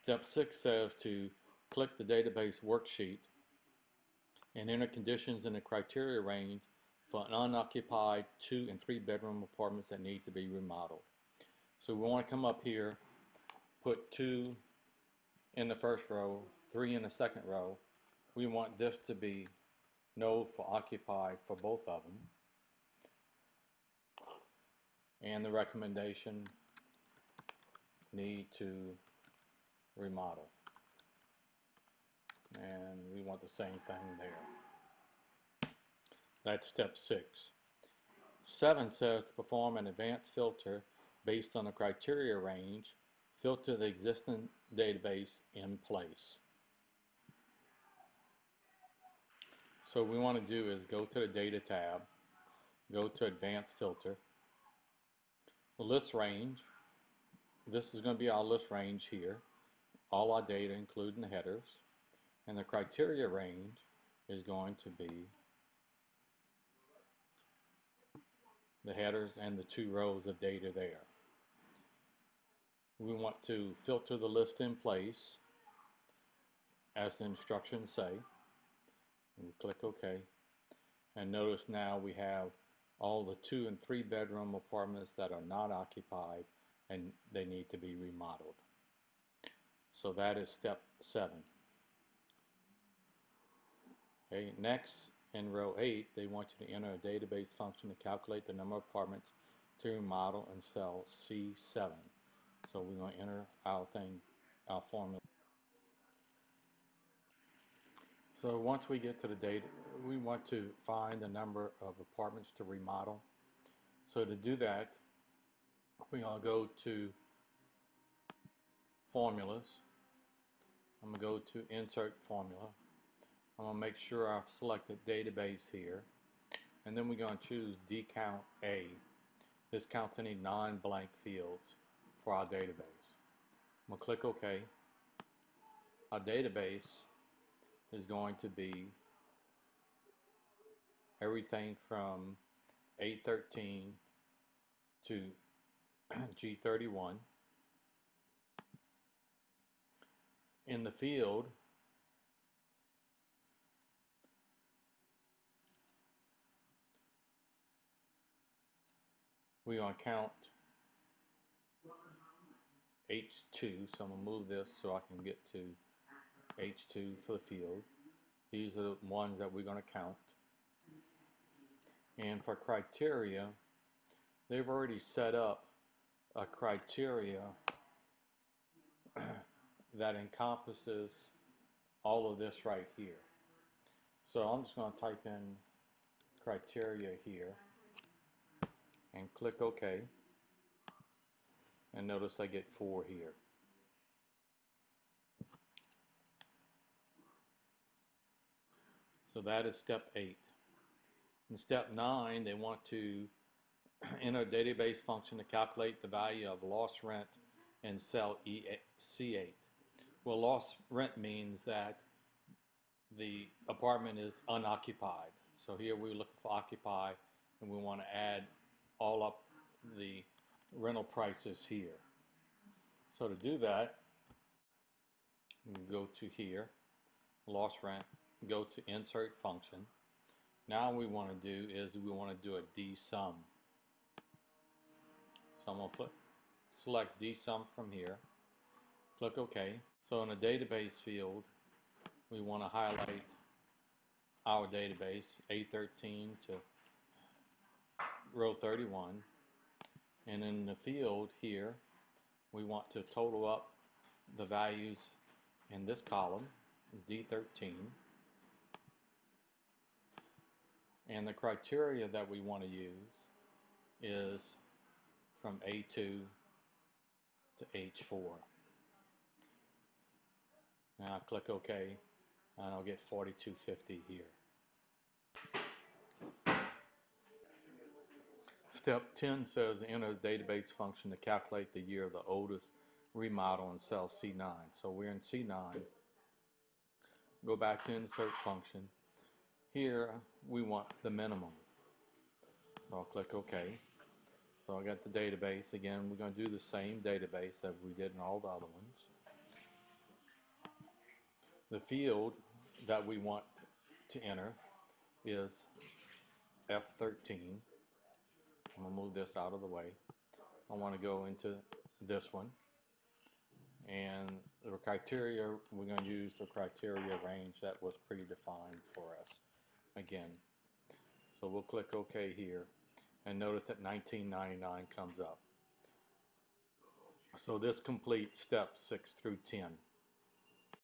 Step 6 says to click the database worksheet and enter conditions in the criteria range for unoccupied 2- and 3-bedroom apartments that need to be remodeled. So we want to come up here, put 2 in the first row, 3 in the second row. We want this to be no for occupied for both of them. And the recommendation, need to remodel. And we want the same thing there. That's step 6. 7 says to perform an advanced filter based on the criteria range. Filter the existing database in place. So what we want to do is go to the Data tab, go to Advanced Filter, the list range. This is going to be our list range here, all our data including the headers, and the criteria range is going to be the headers and the 2 rows of data there. We want to filter the list in place as the instructions say. And click OK. And notice now we have all the 2- and 3-bedroom apartments that are not occupied and they need to be remodeled. So that is step 7. Okay, next in row 8 they want you to enter a database function to calculate the number of apartments to remodel in cell C7. So we're going to enter our formula. So once we get to the data, we want to find the number of apartments to remodel. So to do that, we're going to go to Formulas. I'm going to go to Insert Formula. I'm going to make sure I've selected Database here. And then we're going to choose DCount A. This counts any non-blank fields for our database. I'm going to click OK. Our database is going to be everything from A13 to G31. In the field, we're going to count H2, so I'm going to move this so I can get to H2 for the field. These are the ones that we're going to count. And for criteria, they've already set up a criteria that encompasses all of this right here. So I'm just going to type in criteria here and click OK. And notice I get 4 here. So that is step 8. In step 9, they want to enter a database function to calculate the value of lost rent in cell C8. Well, lost rent means that the apartment is unoccupied. So here we're looking for occupied, and we want to add all up the rental prices here. So to do that, we go to here, lost rent, go to insert function. Now what we want to do is we want to do a dsum. So I'm going to select dsum from here, click OK. So in the database field, we want to highlight our database, A13 to row 31. And in the field here, we want to total up the values in this column, D13. And the criteria that we want to use is from A2 to H4. Now I click OK, and I'll get 4250 here. Step 10 says enter the database function to calculate the year of the oldest remodel in cell C9. So we're in C9. Go back to insert function. Here we want the minimum. So I'll click OK. So I got the database. Again, we're going to do the same database that we did in all the other ones. The field that we want to enter is F13. I'm going to move this out of the way. I want to go into this one. And the criteria, we're going to use the criteria range that was predefined for us again. So we'll click OK here. And notice that 1999 comes up. So this completes steps 6 through 10.